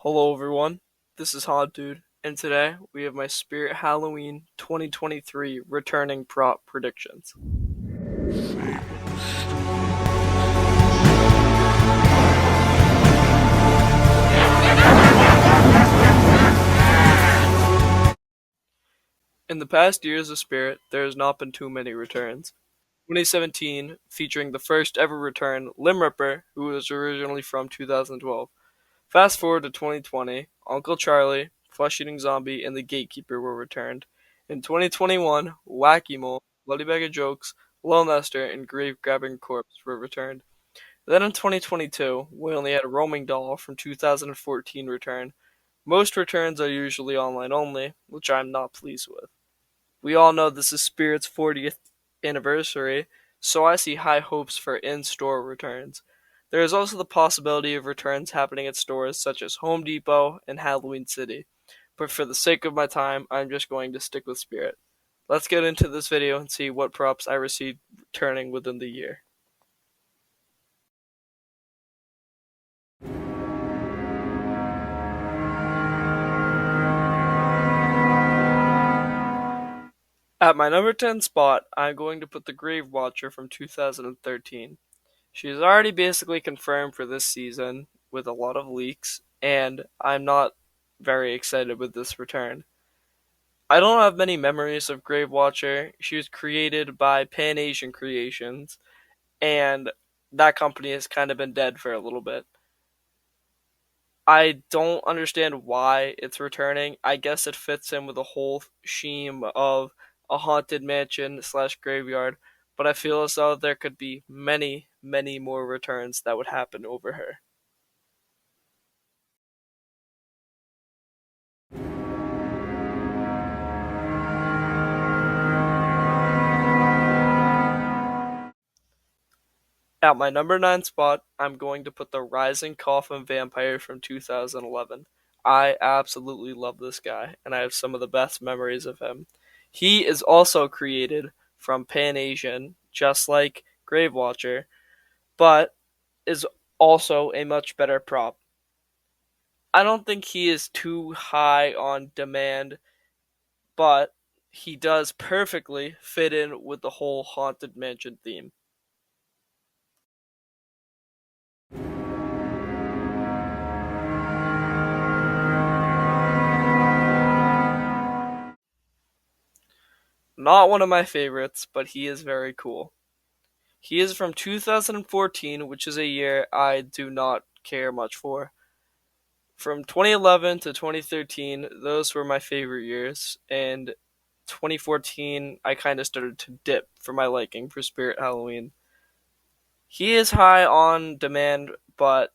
Hello everyone, this is Hot Dude, and today we have my Spirit Halloween 2023 returning prop predictions. In the past years of Spirit, there has not been too many returns. 2017 featuring the first ever return, Limb Ripper, who was originally from 2012. Fast forward to 2020, Uncle Charlie, Flesh Eating Zombie, and the Gatekeeper were returned. In 2021, Wacky Mole, Bloody Bag of Jokes, Lil Nestor, and Grave Grabbing Corpse were returned. Then in 2022, we only had a Roaming Doll from 2014 return. Most returns are usually online only, which I'm not pleased with. We all know this is Spirit's 40th anniversary, so I see high hopes for in-store returns. There is also the possibility of returns happening at stores such as Home Depot and Halloween City, but for the sake of my time, I'm just going to stick with Spirit. Let's get into this video and see what props I received returning within the year. At my number 10 spot, I'm going to put the Grave Watcher from 2013. She is already basically confirmed for this season with a lot of leaks, and I'm not very excited with this return. I don't have many memories of Grave Watcher. She was created by Pan Asian Creations, and that company has kind of been dead for a little bit. I don't understand why it's returning. I guess it fits in with the whole scheme of a haunted mansion slash graveyard, but I feel as though there could be many, many more returns that would happen over her. At my number 9 spot, I'm going to put the Rising Coffin Vampire from 2011. I absolutely love this guy, and I have some of the best memories of him. He is also created from Pan Asian, just like Grave Watcher, but is also a much better prop. I don't think he is too high on demand, but he does perfectly fit in with the whole Haunted Mansion theme. Not one of my favorites, but he is very cool. He is from 2014, which is a year I do not care much for. From 2011 to 2013, those were my favorite years, and 2014, I kind of started to dip for my liking for Spirit Halloween. He is high on demand, but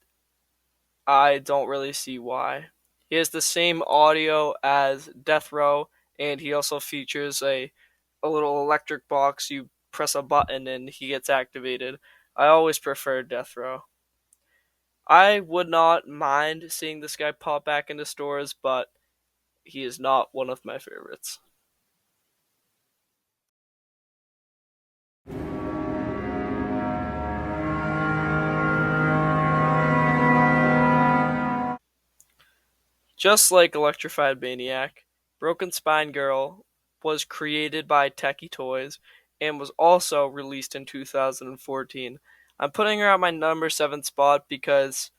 I don't really see why. He has the same audio as Death Row, and he also features a little electric box. You press a button and he gets activated. I always prefer Death Row. I would not mind seeing this guy pop back into stores, but he is not one of my favorites. Just like Electrified Maniac, Broken Spine Girl was created by Techie Toys and was also released in 2014. I'm putting her at my number 7 spot because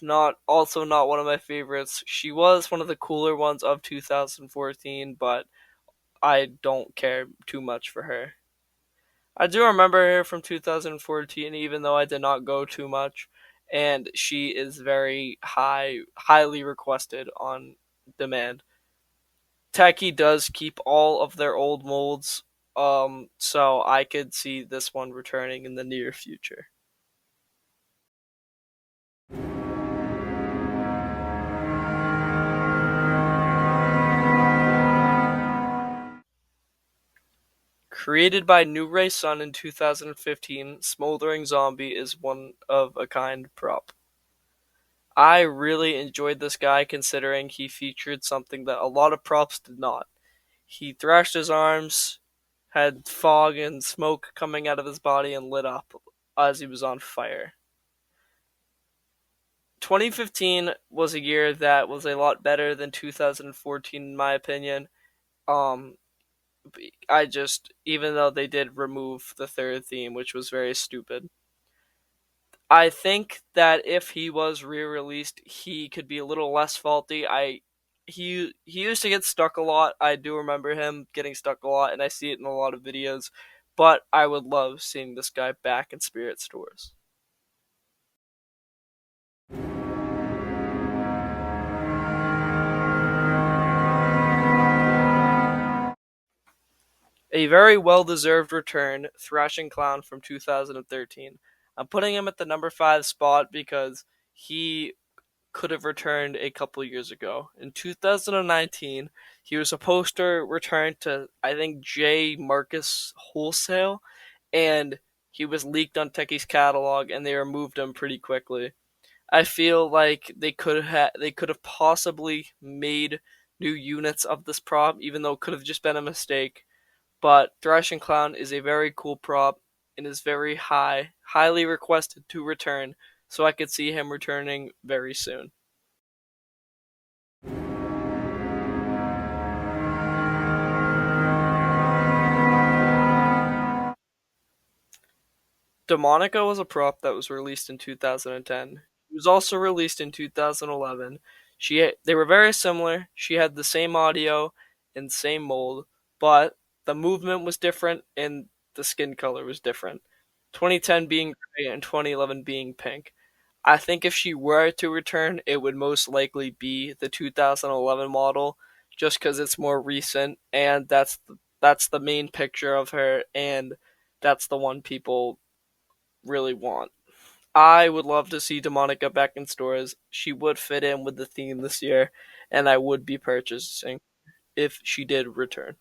not one of my favorites. She was one of the cooler ones of 2014, but I don't care too much for her. I do remember her from 2014, even though I did not go too much, and she is very highly requested on demand. Techie does keep all of their old molds, so I could see this one returning in the near future. Created by New Ray Sun in 2015, Smoldering Zombie is one of a kind prop. I really enjoyed this guy considering he featured something that a lot of props did not. He thrashed his arms, had fog and smoke coming out of his body, and lit up as he was on fire. 2015 was a year that was a lot better than 2014 in my opinion. Um, I just, even though they did remove the third theme, which was very stupid, I think that if he was re-released, he could be a little less faulty. He used to get stuck a lot. I do remember him getting stuck a lot, and I see it in a lot of videos. But I would love seeing this guy back in Spirit stores. A very well-deserved return, Thrashing Clown from 2013. I'm putting him at the number 5 spot because he could have returned a couple years ago. In 2019, he was supposed to return to, I think, J. Marcus Wholesale, and he was leaked on Techie's catalog, and they removed him pretty quickly. I feel like they could have possibly made new units of this prop, even though it could have just been a mistake. But Thrashing Clown is a very cool prop and is very highly requested to return, so I could see him returning very soon. Demonica was a prop that was released in 2010. It was also released in 2011. They were very similar. She had the same audio and same mold, but the movement was different and the skin color was different. 2010 being gray and 2011 being pink. I think if she were to return, it would most likely be the 2011 model, just because it's more recent and that's the main picture of her, and that's the one people really want. I would love to see Demonica back in stores. She would fit in with the theme this year, and I would be purchasing if she did return.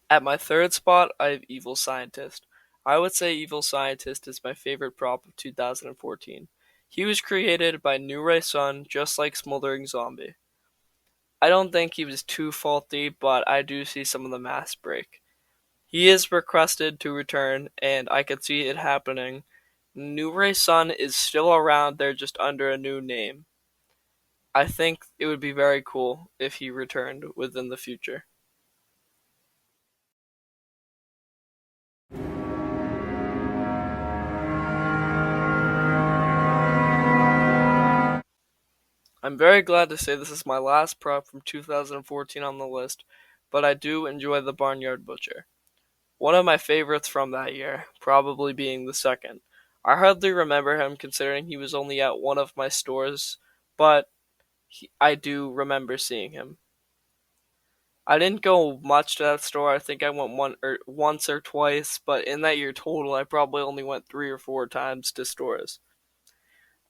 At my third spot, I have Evil Scientist. I would say Evil Scientist is my favorite prop of 2014. He was created by New Ray Sun, just like Smoldering Zombie. I don't think he was too faulty, but I do see some of the mass break. He is requested to return, and I could see it happening. New Ray Sun is still around, they're just under a new name. I think it would be very cool if he returned within the future. I'm very glad to say this is my last prop from 2014 on the list, but I do enjoy the Barnyard Butcher. One of my favorites from that year, probably being the second. I hardly remember him considering he was only at one of my stores, but I do remember seeing him. I didn't go much to that store. I think I went once or twice, but in that year total, I probably only went 3 or 4 times to stores.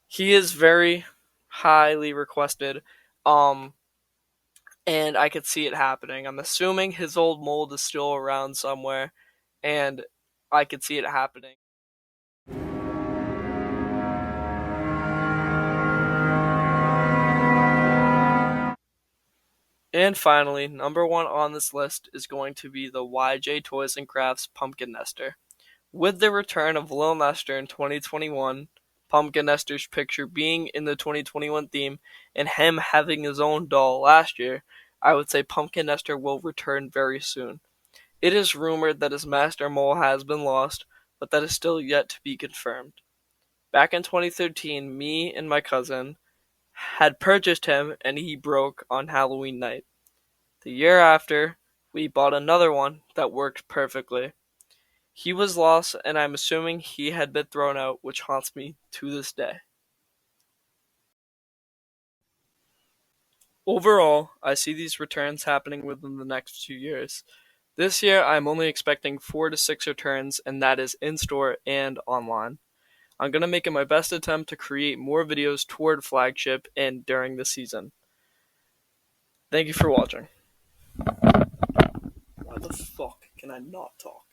He is very highly requested, um, and I could see it happening. I'm assuming his old mold is still around somewhere, and I could see it happening. And finally, number one on this list is going to be the YJ Toys and Crafts Pumpkin Nester. With the return of Lil Nestor in 2021, Pumpkin Nestor's picture being in the 2021 theme, and him having his own doll last year, I would say Pumpkin Nestor will return very soon. It is rumored that his master mole has been lost, but that is still yet to be confirmed. Back in 2013, me and my cousin had purchased him and he broke on Halloween night. The year after, we bought another one that worked perfectly. He was lost, and I'm assuming he had been thrown out, which haunts me to this day. Overall, I see these returns happening within the next 2 years. This year, I'm only expecting 4 to 6 returns, and that is in store and online. I'm going to make it my best attempt to create more videos toward flagship and during the season. Thank you for watching. Why the fuck can I not talk?